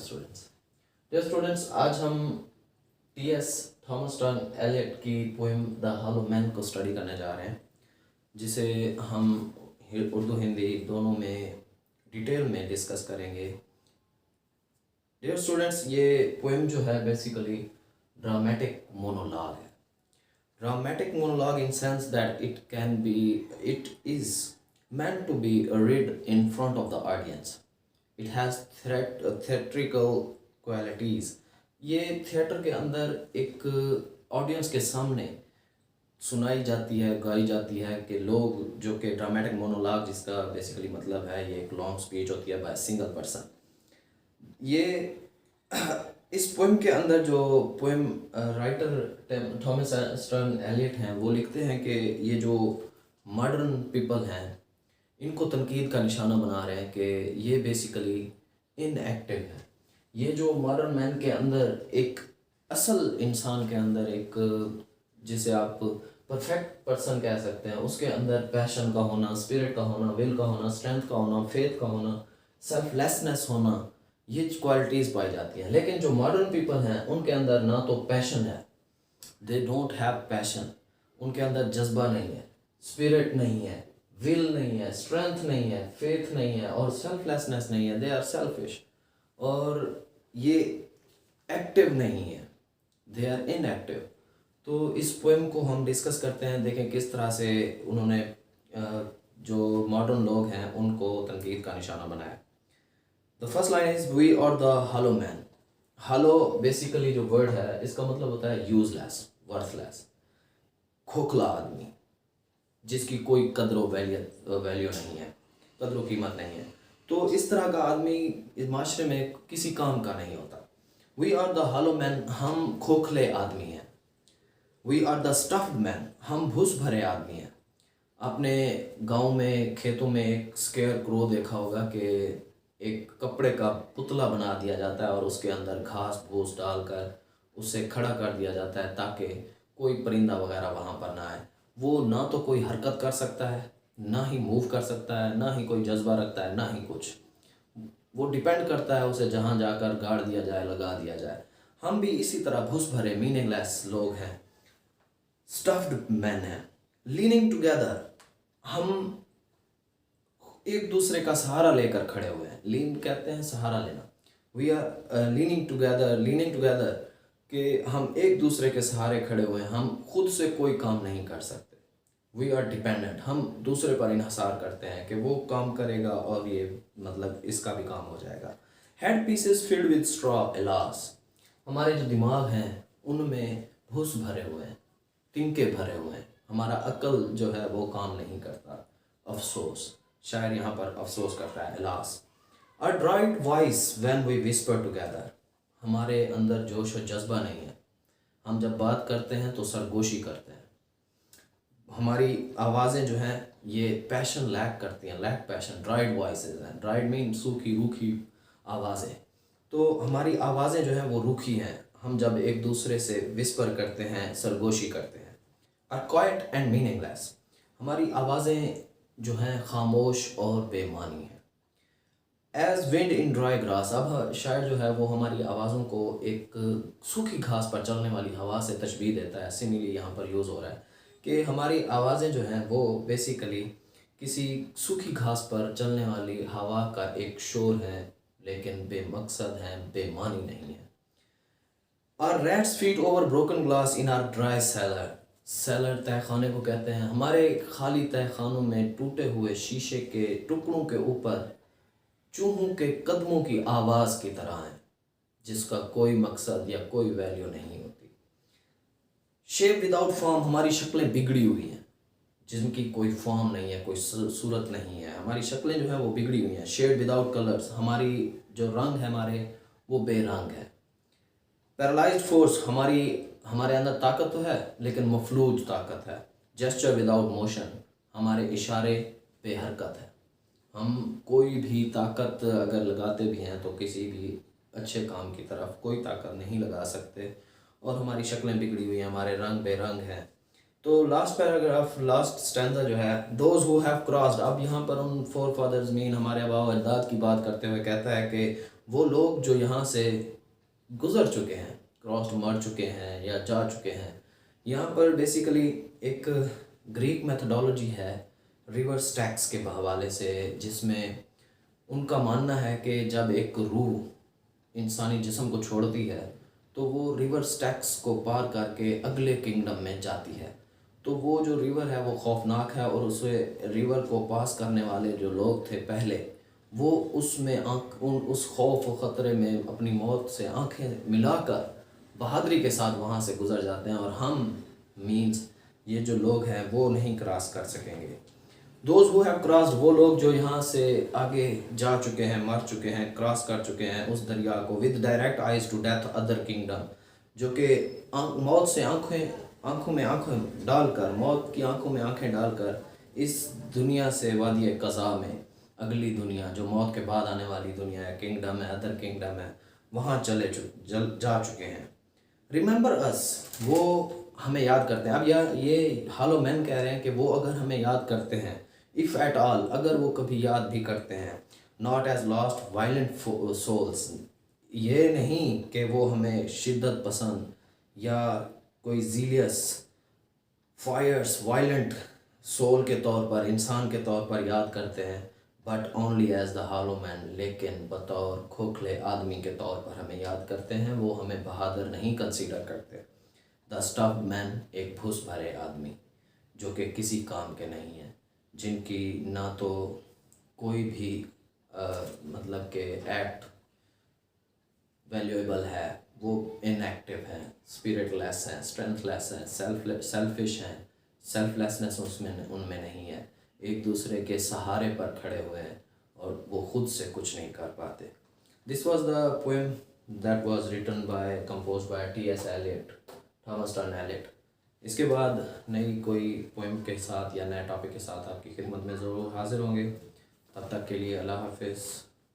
Students dear students आज हम T.S.. Thomas Stearns Elliott की पोएम द हॉलो मैन को स्टडी करने जा रहे हैं, जिसे हम उर्दू हिंदी दोनों में डिटेल में डिस्कस करेंगे। डियर स्टूडेंट्स, ये पोएम जो है बेसिकली ड्रामेटिक मोनोलॉग है। Dramatic monologue in sense that it is meant to be read in front of the audience. It has theatrical qualities. ये थिएटर के अंदर एक ऑडियंस के सामने सुनाई जाती है, गाई जाती है कि लोग जो कि ड्रामेटिक मोनोलॉग जिसका बेसिकली मतलब है ये एक लॉन्ग स्पीच होती है बाय सिंगल पर्सन। ये इस पोएम के अंदर जो poem writer Thomas Stearns Eliot हैं वो लिखते हैं कि ये जो मॉडर्न पीपल हैं इनको तनकीद का निशाना बना रहे हैं कि ये बेसिकली इनएक्टिव है। ये जो मॉडर्न मैन के अंदर एक असल इंसान के अंदर एक जिसे आप परफेक्ट पर्सन कह सकते हैं, उसके अंदर पैशन का होना, स्पिरिट का होना, विल का होना, स्ट्रेंथ का होना, फेथ का होना, सेल्फलेसनेस होना, ये क्वालिटीज़ पाई जाती हैं। लेकिन जो मॉडर्न पीपल हैं उनके अंदर ना तो पैशन है, दे डोंट हैव पैशन, उनके अंदर जज्बा नहीं है, स्पिरिट नहीं है, विल नहीं है, स्ट्रेंथ नहीं है, फेथ नहीं है और सेल्फलेसनेस नहीं है। दे आर सेल्फिश और ये एक्टिव नहीं है, दे आर इनएक्टिव। तो इस पोएम को हम डिस्कस करते हैं, देखें किस तरह से उन्होंने जो मॉडर्न लोग हैं उनको तनकीद का निशाना बनाया। The first line is we are the hollow man. Hollow basically जो वर्ड है इसका मतलब होता है यूजलेस, वर्थलेस, खोखला आदमी जिसकी कोई कदर वैल्यू नहीं है, कदर कीमत नहीं है। तो इस तरह का आदमी इस माशरे में किसी काम का नहीं होता। We are the hollow man, हम खोखले आदमी हैं। We are the stuffed man, हम भूस भरे आदमी हैं। आपने गांव में खेतों में एक स्केयर क्रो देखा होगा कि एक कपड़े का पुतला बना दिया जाता है और उसके अंदर घास फूस डालकर उसे खड़ा कर दिया जाता है ताकि कोई परिंदा वगैरह वहाँ पर ना आए। वो ना तो कोई हरकत कर सकता है, ना ही मूव कर सकता है, ना ही कोई जज्बा रखता है, ना ही कुछ। वो डिपेंड करता है उसे जहाँ जाकर गाड़ दिया जाए, लगा दिया जाए। हम भी इसी तरह भूस भरे मीनिंगलेस लोग हैं, स्टफ्ड मैन हैं। लीनिंग टुगेदर, हम एक दूसरे का सहारा लेकर खड़े हुए हैं। लीन कहते हैं सहारा लेना। वी आर लीनिंग टुगेदर कि हम एक दूसरे के सहारे खड़े हुए हैं। हम खुद से कोई काम नहीं कर सकते। वी आर डिपेंडेंट, हम दूसरे पर इन्हसार करते हैं कि वो काम करेगा और ये मतलब इसका भी काम हो जाएगा। Head pieces filled with straw alas, हमारे जो दिमाग हैं उनमें भूस भरे हुए हैं, तिनके भरे हुए हैं। हमारा अक्ल जो है वो काम नहीं करता। अफसोस, शायर यहाँ पर अफसोस करता है, alas. A dried voice when we whisper together, हमारे अंदर जोश और जज्बा नहीं है। हम जब बात करते हैं तो सरगोशी करते हैं। हमारी आवाज़ें जो हैं ये पैशन लैक करती हैं, लैक पैशन। ड्राइड वॉइसेस हैं, ड्राइड मीन सूखी रूखी आवाज़ें। तो हमारी आवाज़ें जो हैं वो रूखी हैं। हम जब एक दूसरे से विस्पर करते हैं, सरगोशी करते हैं। आर क्वाइट एंड मीनिंगलेस, हमारी आवाज़ें जो हैं खामोश और बेमानी हैं। As wind in dry grass, अब शायर जो है वो हमारी आवाज़ों को एक सूखी घास पर चलने वाली हवा से तशबीह देता है। सिमिली यहाँ पर यूज़ हो रहा है कि हमारी आवाज़ें जो हैं वो बेसिकली किसी सूखी घास पर चलने वाली हवा का एक शोर है, लेकिन बेमकसद है, बेमानी नहीं है। Or rats feet over broken glass in our dry cellar, cellar तहखाने को कहते हैं। हमारे खाली तहखानों में टूटे हुए शीशे के टुकड़ों के ऊपर चूहों के कदमों की आवाज़ की तरह है, जिसका कोई मकसद या कोई वैल्यू नहीं होती। शेप विदाउट फॉर्म, हमारी शक्लें बिगड़ी हुई हैं जिनकी कोई फॉर्म नहीं है, कोई सूरत नहीं है। हमारी शक्लें जो हैं वो बिगड़ी हुई हैं। शेड विदाउट कलर्स, हमारी जो रंग है हमारे वो बेरंग है। पैरालाइज्ड फोर्स, हमारे अंदर ताकत तो है लेकिन मफलूज ताकत है। जेस्चर विदाउट मोशन, हमारे इशारे बेहरकत है। हम कोई भी ताकत अगर लगाते भी हैं तो किसी भी अच्छे काम की तरफ कोई ताकत नहीं लगा सकते। और हमारी शक्लें बिगड़ी हुई हैं, हमारे रंग बेरंग हैं। तो लास्ट पैराग्राफ, लास्ट स्टैंजा जो है, दोज हु हैव क्रॉस्ड, अब यहाँ पर उन फोर फादर्स मीन हमारे आबा व अजदाद की बात करते हुए कहता है कि वो लोग जो यहाँ से गुज़र चुके हैं, क्रॉस मर चुके हैं या जा चुके हैं। यहाँ पर बेसिकली एक ग्रीक मेथडोलॉजी है रिवर स्टैक्स के हवाले से, जिसमें उनका मानना है कि जब एक रूह इंसानी जिस्म को छोड़ती है तो वो रिवर स्टैक्स को पार करके अगले किंगडम में जाती है। तो वो जो रिवर है वो खौफनाक है, और उसे रिवर को पास करने वाले जो लोग थे पहले, वो उसमें उस खौफ और ख़तरे में अपनी मौत से आंखें मिलाकर बहादुरी के साथ वहाँ से गुज़र जाते हैं, और हम मीन्स ये जो लोग हैं वो नहीं क्रॉस कर सकेंगे। दोज हु हैव क्रॉस्ड, वो लोग जो यहाँ से आगे जा चुके हैं, मर चुके हैं, क्रॉस कर चुके हैं उस दरिया को, with direct eyes to death other kingdom, जो कि मौत से आंखों में आंखें डालकर, मौत की आंखों में आंखें डालकर इस दुनिया से वादी कज़ा में अगली दुनिया, जो मौत के बाद आने वाली दुनिया है, किंगडम है, अदर किंगडम है, वहाँ जा चुके हैं। रिमेंबर अस, वो हमें याद करते हैं। अब ये हालो मैन कह रहे हैं कि वो अगर हमें याद करते हैं, इफ़ एट ऑल, अगर वो कभी याद भी करते हैं, not as lost violent souls, ये नहीं कि वो हमें शिद्दत पसंद या कोई जीलियस फायर्स वायलेंट सोल के तौर पर, इंसान के तौर पर याद करते हैं, but only as the hollow man, लेकिन बतौर खोखले आदमी के तौर पर हमें याद करते हैं। वो हमें बहादुर नहीं कंसीडर करते। द स्टफ्ड मैन, एक भूस भरे आदमी जो कि किसी काम के नहीं हैं, जिनकी ना तो कोई भी मतलब के एक्ट वैल्यूएबल है, वो इनएक्टिव हैं, स्पिरिटलेस हैं, स्ट्रेंथलेस हैं, सेल्फिश हैं, सेल्फलेसनेस उनमें नहीं है, एक दूसरे के सहारे पर खड़े हुए हैं और वो खुद से कुछ नहीं कर पाते। This was the poem that was written by compose by T.S. Eliot, Thomas Stearns Eliot. इसके बाद नई कोई पोएम के साथ या नए टॉपिक के साथ आपकी खिदमत में ज़रूर हाजिर होंगे। तब तक के लिए अल्लाह हाफिज़।